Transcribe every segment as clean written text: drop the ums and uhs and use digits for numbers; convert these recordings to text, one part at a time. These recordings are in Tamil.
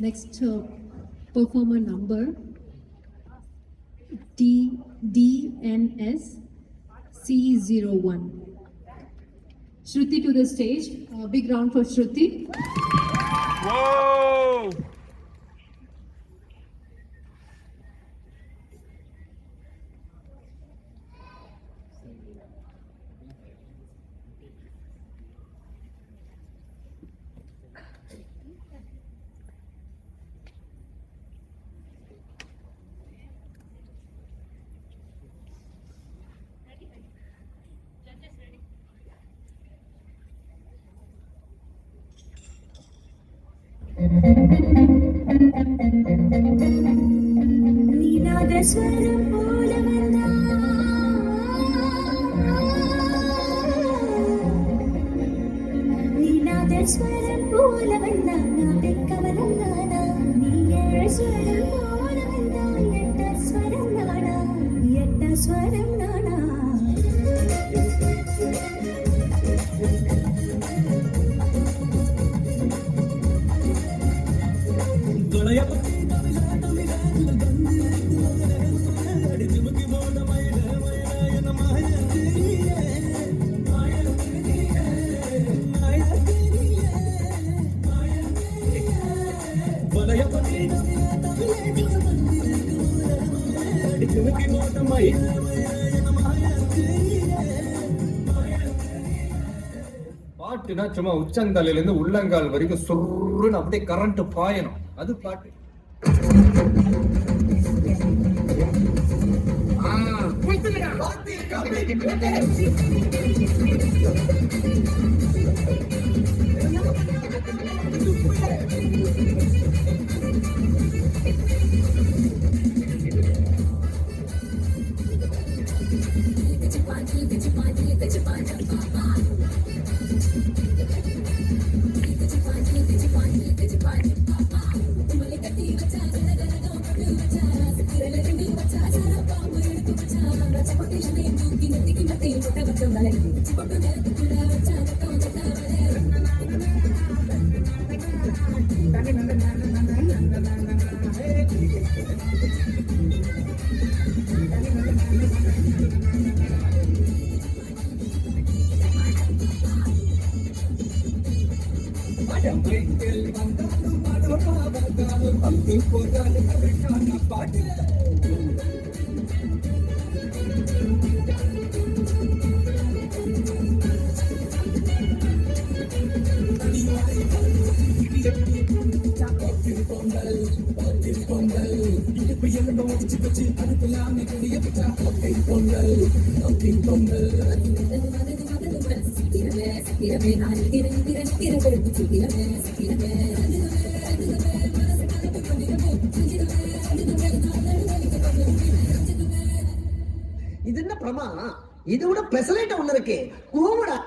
Next performer number DNS C01. Shruti to the stage. Big round for Shruti. Whoa! நீநாதஸ்வரம் போல வந்தா நீநாதஸ்வரம் போல வந்தா நான் வெக்கவலம் நானா நீ ஏழு ஸ்வரம் போல வந்தா எட்ட ஸ்வரம் நானா எட்ட ஸ்வரம் நானா பாட்டுனா சும்மா உச்சந்தலையில இருந்து உள்ளங்கால் வரைக்கும் சுருன்னு அப்படியே கரண்ட் பாயணும், அது பாட்டு. இது என்ன பிரமா? இதை விட பெசலைட்ட ஒண்ணு இருக்கு, கூமுடா.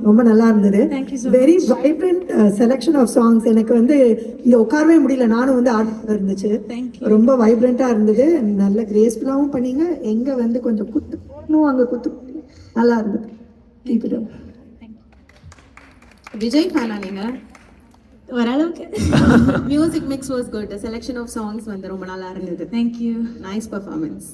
ரொம்ப நல்லா இருந்தது. Very vibrant selection of songs. எனக்கு வந்து இங்க உட்காரவே முடியல, நானும் வந்து ஆர்டர் இருந்துச்சு. ரொம்ப வைப்ரண்டா இருந்தது, நல்ல கிரேஸ்ஃபுல்லாவும் பண்ணீங்க. எங்க வந்து கொஞ்சம் குத்து போடணும் அங்க குத்து நல்லா இருந்தது. விஜய் ஃபேனா நீங்க? ஓரளவுக்கு music mix was good selection of songs வந்து ரொம்ப நல்லா இருந்தது தேங்க்யூ. Nice performance